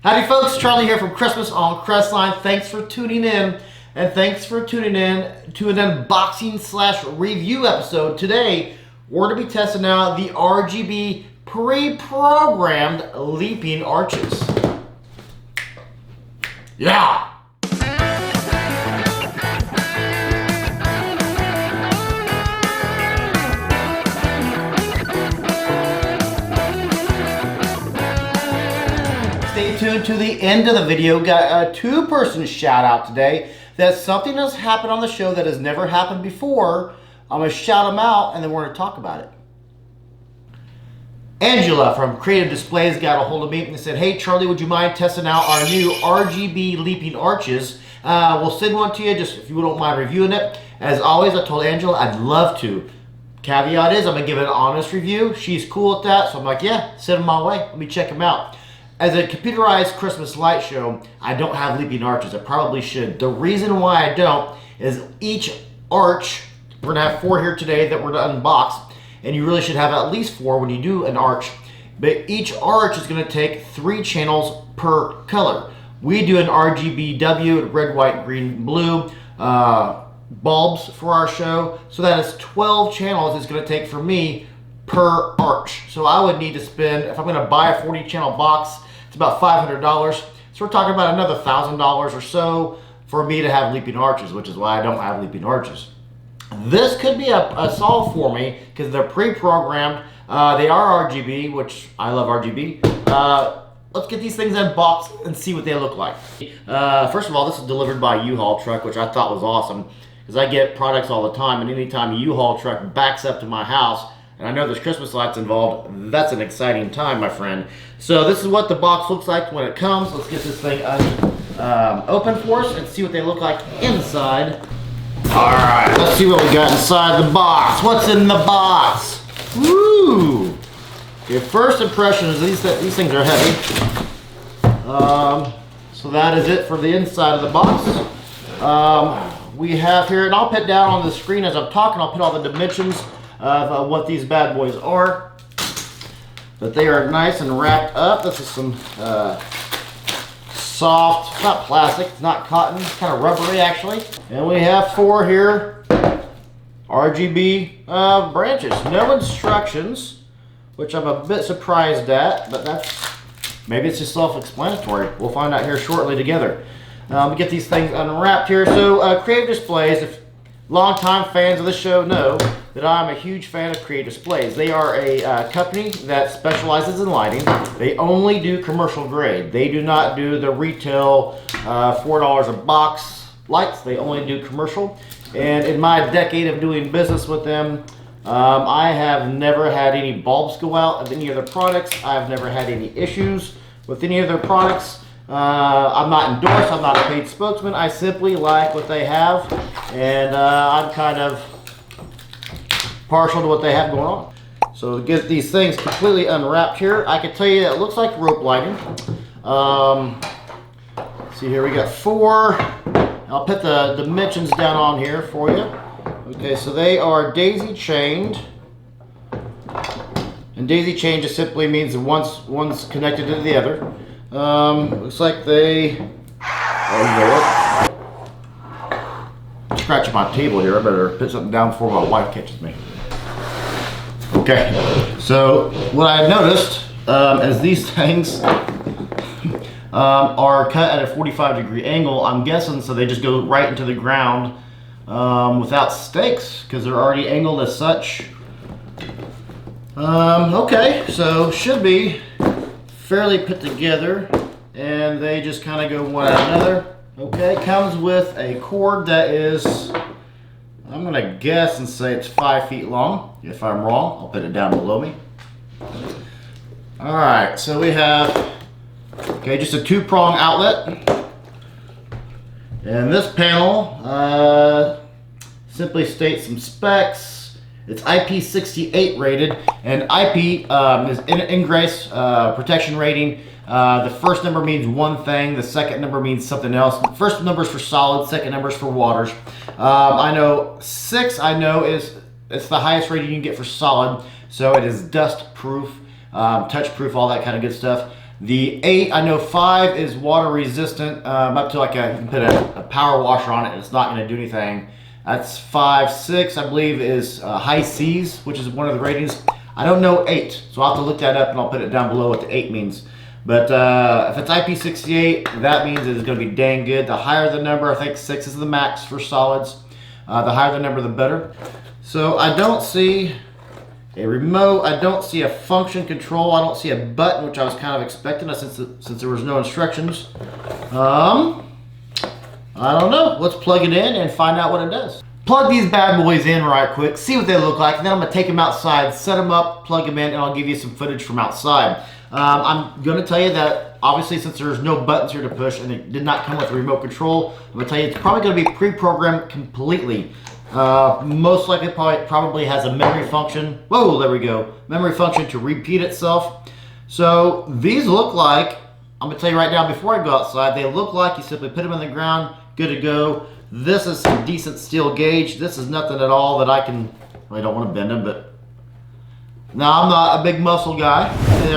Howdy folks, Charlie here from Christmas on Crestline. Thanks for tuning in, and thanks for tuning in to an unboxing slash review episode. Today, we're going to be testing out the RGB pre-programmed leaping arches. Yeah! Stay tuned to the end of the video. Got a two-person shout out today. That's something that's happened on the show that has never happened before. I'm going to shout them out and then we're going to talk about it. Angela from Creative Displays got a hold of me and said, "Hey Charlie, would you mind testing out our new RGB leaping arches? We'll send one to you just if you don't mind reviewing it." As always, I told Angela I'd love to. Caveat is I'm going to give it an honest review. She's cool with that, so I'm like, yeah, send them my way. Let me check them out. As a computerized Christmas light show, I don't have leaping arches. I probably should. The reason why I don't is each arch, we're gonna have 4 here today that we're gonna unbox, and you really should have at least 4 when you do an arch. But each arch is gonna take 3 channels per color. We do an RGBW, red, white, green, blue, bulbs for our show. So that is 12 channels it's gonna take for me per arch. So I would need to spend, if I'm gonna buy a 40 channel box, it's about $500. So we're talking about another $1,000 or so for me to have leaping arches, which is why I don't have leaping arches. This could be a solve for me because they're pre-programmed. They are RGB, which I love RGB. Let's get these things unboxed and see what they look like. First of all, this is delivered by a U-Haul truck, which I thought was awesome because I get products all the time, and anytime a U-Haul truck backs up to my house, and I know there's Christmas lights involved, that's an exciting time, my friend. So this is what the box looks like when it comes. Let's get this thing open for us and see what they look like inside. All right, let's see what we got inside the box. What's in the box? Woo! Your first impression is these things are heavy. So that is it for the inside of the box. We have here, and I'll put down on the screen as I'm talking, I'll put all the dimensions of what these bad boys are. But they are nice and wrapped up. This is some soft, it's not plastic, it's not cotton, it's kind of rubbery actually. And we have 4 here RGB branches. No instructions, which I'm a bit surprised at, but maybe it's just self-explanatory. We'll find out here shortly together. We get these things unwrapped here. So Creative Displays, if longtime fans of the show know that I'm a huge fan of Creative Displays. They are a company that specializes in lighting. They only do commercial grade. They do not do the retail $4 a box lights. They only do commercial. And in my decade of doing business with them, I have never had any bulbs go out of any of their products. I've never had any issues with any of their products. I'm not endorsed, I'm not a paid spokesman. I simply like what they have, and I'm kind of partial to what they have going on. So to get these things completely unwrapped here, I can tell you that it looks like rope lighting. See here, we got 4. I'll put the dimensions down on here for you. Okay, so they are daisy chained. And daisy chain just simply means one's connected to the other. Looks like they, scratching my table here. I better put something down before my wife catches me. Okay, so what I noticed is these things are cut at a 45-degree angle, I'm guessing, so they just go right into the ground without stakes because they're already angled as such. Okay, so should be fairly put together, and they just kind of go one at another. Okay, comes with a cord that is, I'm gonna guess and say it's 5 feet long. If I'm wrong, I'll put it down below me. All right, so we have, okay, just a 2-prong outlet. And this panel simply states some specs. It's IP68 rated, and IP is ingress protection rating. The first number means one thing, the second number means something else. The first number is for solid, second number is for waters. I know 6, it's the highest rating you can get for solid, so it is dust proof, touch proof, all that kind of good stuff. The 8, I know 5 is water resistant, up to like you can put a power washer on it and it's not going to do anything. That's 5. 6, I believe, is high Cs, which is one of the ratings. I don't know 8, so I'll have to look that up and I'll put it down below what the 8 means. But if it's IP68, that means it's going to be dang good. The higher the number, I think 6 is the max for solids. The higher the number, the better. So I don't see a remote. I don't see a function control. I don't see a button, which I was kind of expecting since there was no instructions. I don't know. Let's plug it in and find out what it does. Plug these bad boys in right quick, see what they look like, and then I'm going to take them outside, set them up, plug them in, and I'll give you some footage from outside. I'm going to tell you that obviously since there's no buttons here to push and it did not come with a remote control, I'm going to tell you it's probably going to be pre-programmed completely. Most likely probably has a memory function. Whoa, there we go. Memory function to repeat itself. So these look like, I'm going to tell you right now before I go outside, they look like you simply put them in the ground, good to go. This is some decent steel gauge. This is nothing at all that I can, I don't want to bend them, but no, I'm not a big muscle guy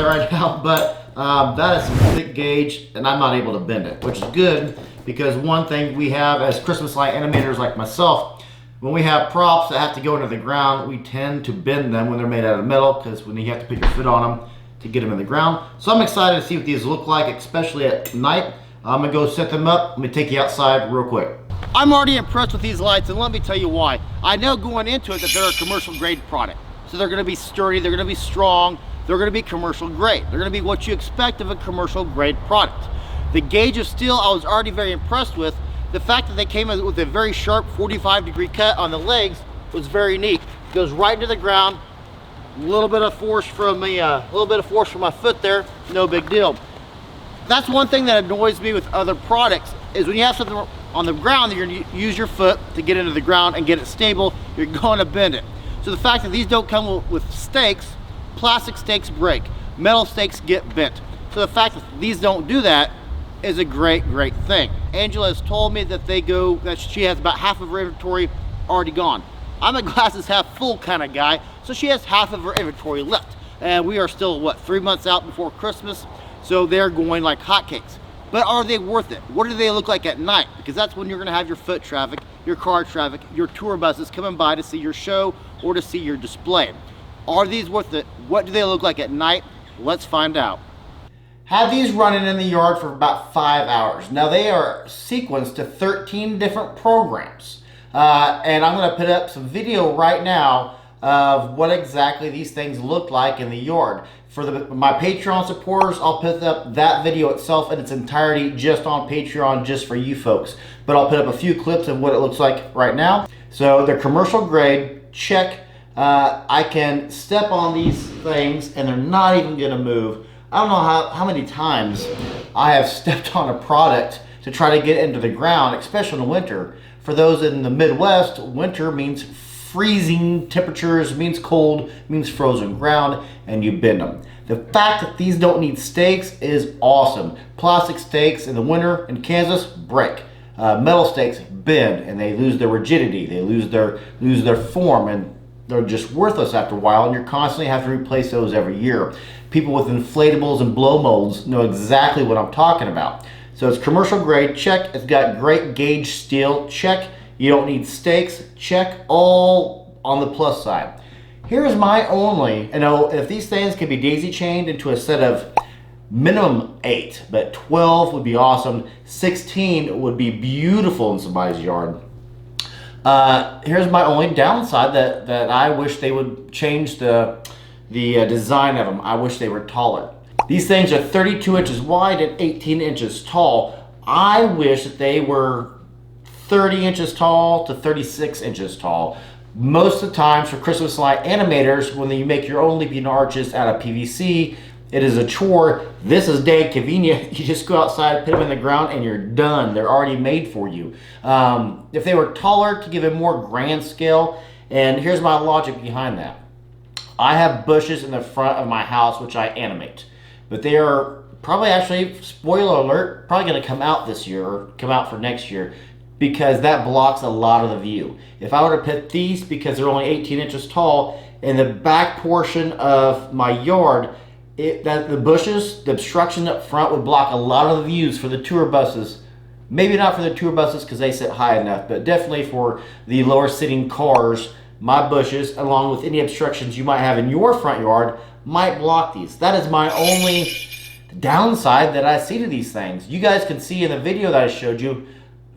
right now, but that is some thick gauge and I'm not able to bend it, which is good because one thing we have as Christmas light animators like myself, when we have props that have to go into the ground, we tend to bend them when they're made out of metal because when you have to put your foot on them to get them in the ground. So I'm excited to see what these look like, especially at night. I'm gonna go set them up. Let me take you outside real quick. I'm already impressed with these lights and let me tell you why. I know going into it that they're a commercial grade product. So they're gonna be sturdy, they're gonna be strong, they're gonna be commercial grade. They're gonna be what you expect of a commercial grade product. The gauge of steel I was already very impressed with. The fact that they came with a very sharp 45-degree cut on the legs was very neat. It goes right into the ground. A little bit of force from my foot there, no big deal. That's one thing that annoys me with other products is when you have something on the ground that you're gonna use your foot to get into the ground and get it stable, you're gonna bend it. So the fact that these don't come with stakes, plastic stakes break, metal stakes get bent. So the fact that these don't do that is a great thing. Angela has told me that that she has about half of her inventory already gone. I'm a glasses half full kind of guy, so she has half of her inventory left. And we are still, what, 3 months out before Christmas? So they're going like hotcakes. But are they worth it? What do they look like at night? Because that's when you're gonna have your foot traffic, your car traffic, your tour buses coming by to see your show or to see your display. Are these worth it? What do they look like at night? Let's find out. Had these running in the yard for about 5 hours. Now they are sequenced to 13 different programs. And I'm gonna put up some video right now of what exactly these things look like in the yard. For my Patreon supporters, I'll put up that video itself in its entirety just on Patreon, just for you folks. But I'll put up a few clips of what it looks like right now. So they're commercial grade, check. I can step on these things and they're not even gonna move. I don't know how many times I have stepped on a product to try to get into the ground, especially in the winter. For those in the Midwest, winter means freezing temperatures, means cold, means frozen ground, and you bend them. The fact that these don't need stakes is awesome. Plastic stakes in the winter in Kansas break. Metal stakes bend and they lose their rigidity, they lose their form, and they're just worthless after a while, and you're constantly have to replace those every year. People with inflatables and blow molds know exactly what I'm talking about. So it's commercial grade, check. It's got great gauge steel, check. You don't need stakes, check. All on the plus side. Here's my only, if these things could be daisy chained into a set of minimum 8, but 12 would be awesome. 16 would be beautiful in somebody's yard. Here's my only downside, that I wish they would change the design of them. I wish they were taller. These things are 32 inches wide and 18 inches tall. I wish that they were 30 inches tall to 36 inches tall. Most of the times for Christmas light animators, when you make your own leaping arches out of PVC, it is a chore. This is dang convenient. You just go outside, put them in the ground, and you're done. They're already made for you. If they were taller, to give it more grand scale, and here's my logic behind that. I have bushes in the front of my house which I animate, but they are probably, actually, spoiler alert, probably going to come out this year or come out for next year, because that blocks a lot of the view. If I were to put these, because they're only 18 inches tall, in the back portion of my yard, that the bushes, the obstruction up front would block a lot of the views for the tour buses. Maybe not for the tour buses because they sit high enough, but definitely for the lower sitting cars, my bushes, along with any obstructions you might have in your front yard, might block these. That is my only downside that I see to these things. You guys can see in the video that I showed you,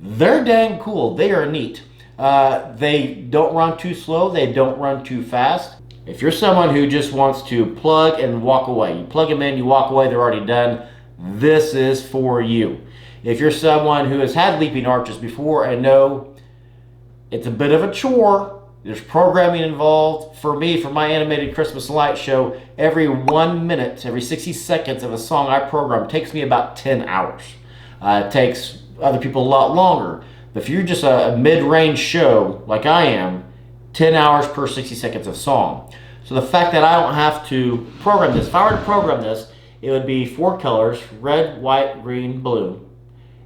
they're dang cool. They are neat. They don't run too slow. They don't run too fast. If you're someone who just wants to plug and walk away, you plug them in, you walk away, they're already done, this is for you. If you're someone who has had leaping arches before and know it's a bit of a chore, there's programming involved. For me, for my animated Christmas light show, every 1 minute, every 60 seconds of a song I program takes me about 10 hours. It takes other people a lot longer. But if you're just a mid-range show like I am, 10 hours per 60 seconds of song. So the fact that I don't have to program this, if I were to program this, it would be 4 colors, red, white, green, blue.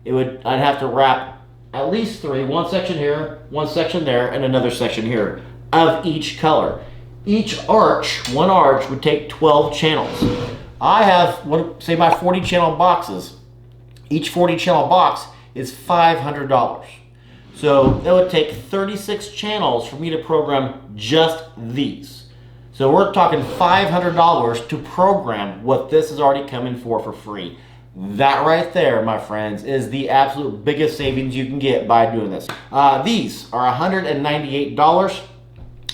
I'd have to wrap at least 3, one section here, one section there, and another section here of each color. Each arch, one arch, would take 12 channels. I have, say my 40 channel boxes. Each 40 channel box is $500. So it would take 36 channels for me to program just these. So we're talking $500 to program what this is already coming for free. That right there, my friends, is the absolute biggest savings you can get by doing this. These are $198.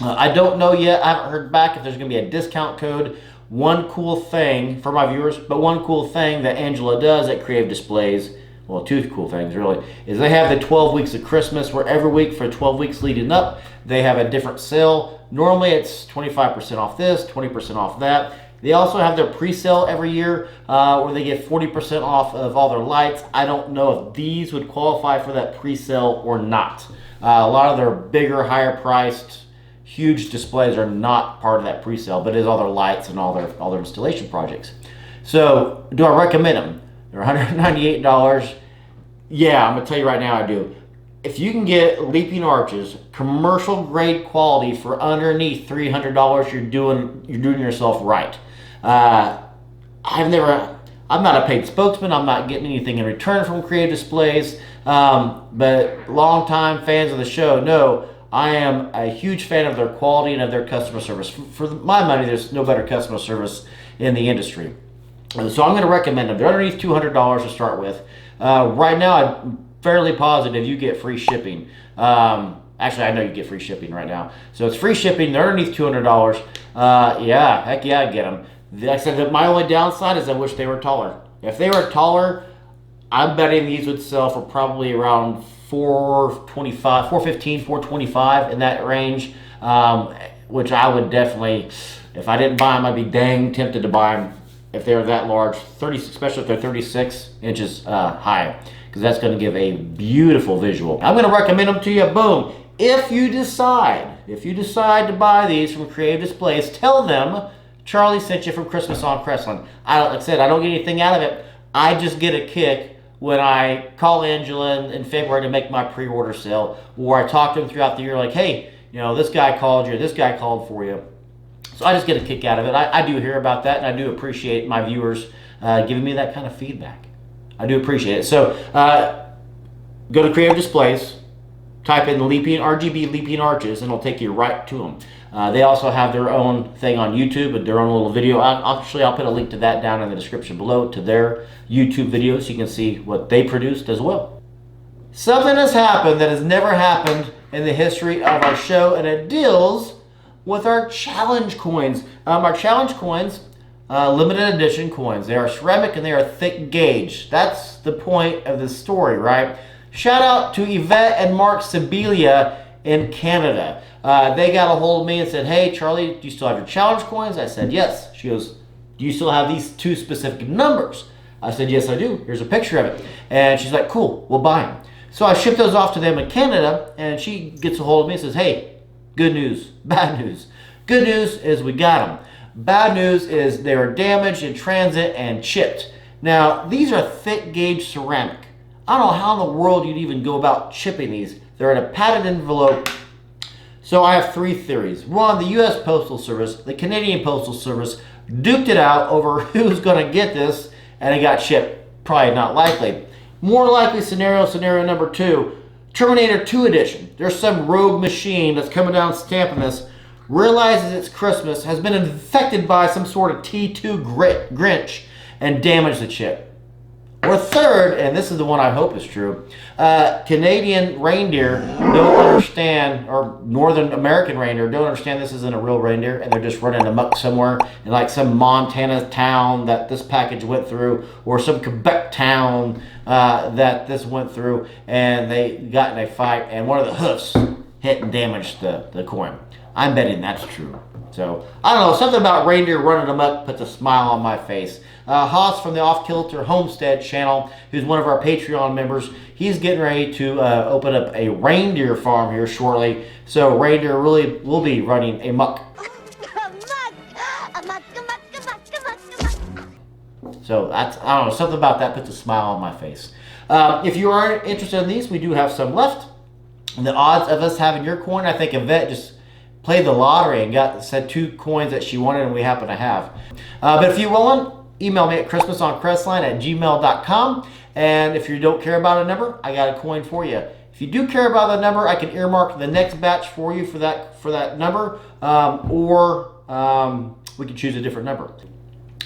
I don't know yet. I haven't heard back if there's going to be a discount code. One cool thing for my viewers, but one cool thing that Angela does at Creative Displays, well, 2 cool things really, is they have the 12 weeks of Christmas where every week for 12 weeks leading up, they have a different sale. Normally it's 25% off this, 20% off that. They also have their pre-sale every year where they get 40% off of all their lights. I don't know if these would qualify for that pre-sale or not. A lot of their bigger, higher priced, huge displays are not part of that pre-sale, but it is all their lights and all their installation projects. So do I recommend them? They're $198. Yeah, I'm gonna tell you right now I do. If you can get leaping arches, commercial grade quality for underneath $300, you're doing yourself right. I'm not a paid spokesman. I'm not getting anything in return from Creative Displays. But longtime fans of the show know I am a huge fan of their quality and of their customer service. For my money, there's no better customer service in the industry. So I'm going to recommend them. They're underneath $200 to start with. Right now, I'm fairly positive you get free shipping. Actually, I know you get free shipping right now. So it's free shipping. They're underneath $200. Yeah, heck yeah, I get them. Like I said, that my only downside is I wish they were taller. If they were taller, I'm betting these would sell for probably around $425, $415, $425 in that range, which I would definitely, if I didn't buy them, I'd be dang tempted to buy them if they were that large, especially if they're 36 inches high, because that's going to give a beautiful visual. I'm going to recommend them to you. Boom. If you decide to buy these from Creative Displays, tell them Charlie sent you from Christmas on Crestline. Like I said, I don't get anything out of it. I just get a kick when I call Angela in February to make my pre-order sale, or I talk to him throughout the year like, hey, you know, this guy called you, this guy called for you. So I just get a kick out of it. I do hear about that, and I do appreciate my viewers giving me that kind of feedback. I do appreciate it. So go to Creative Displays, type in leaping RGB leaping arches, and it'll take you right to them. They also have their own thing on YouTube, their own little video. I'll put a link to that down in the description below to their YouTube video so you can see what they produced as well. Something has happened that has never happened in the history of our show, and it deals with our challenge coins. Our challenge coins, limited edition coins. They are ceramic and they are thick gauge. That's the point of this story, right? Shout out to Yvette and Mark Sibilia in Canada. They got a hold of me and said, hey, Charlie, do you still have your challenge coins? I said, yes. She goes, do you still have these 2 specific numbers? I said, yes, I do. Here's a picture of it. And she's like, cool, we'll buy them. So I shipped those off to them in Canada, and she gets a hold of me and says, hey, good news, bad news. Good news is we got them. Bad news is they were damaged in transit and chipped. Now, these are thick gauge ceramic. I don't know how in the world you'd even go about chipping these. They're in a padded envelope. So I have 3 theories. 1, the U.S. Postal Service, the Canadian Postal Service duked it out over who's going to get this, and it got shipped. Probably not likely. More likely scenario number 2, Terminator 2 edition. There's some rogue machine that's coming down stamping this, realizes it's Christmas, has been infected by some sort of T2 Grinch, and damaged the chip. Or third, and this is the one I hope is true, Canadian reindeer don't understand, or Northern American reindeer don't understand this isn't a real reindeer, and they're just running amok somewhere in like some Montana town that this package went through, or some Quebec town that this went through, and they got in a fight, and one of the hoofs hit and damaged the coin. I'm betting that's true. So, I don't know, something about reindeer running amok puts a smile on my face. Haas from the Off Kilter Homestead channel, who's one of our Patreon members, he's getting ready to open up a reindeer farm here shortly. So reindeer really will be running amok. So that's, I don't know, something about that puts a smile on my face. If you are interested in these, we do have some left. And the odds of us having your coin, I think Yvette just played the lottery and said 2 coins that she wanted, and we happen to have. But if you're willing, email me at christmasoncrestline@gmail.com. And if you don't care about a number, I got a coin for you. If you do care about the number, I can earmark the next batch for you for that number, or we can choose a different number.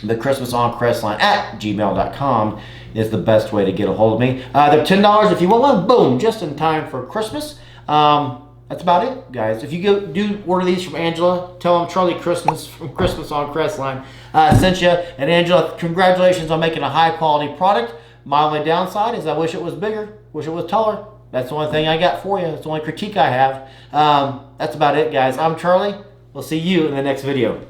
The christmasoncrestline@gmail.com is the best way to get a hold of me. They're $10 if you want one. Boom, just in time for Christmas. That's about it, guys. If you do order these from Angela, tell them Charlie Christmas from Christmas on Crestline sent you. And Angela, congratulations on making a high-quality product. My only downside is I wish it was bigger, wish it was taller. That's the only thing I got for you. That's the only critique I have. That's about it, guys. I'm Charlie. We'll see you in the next video.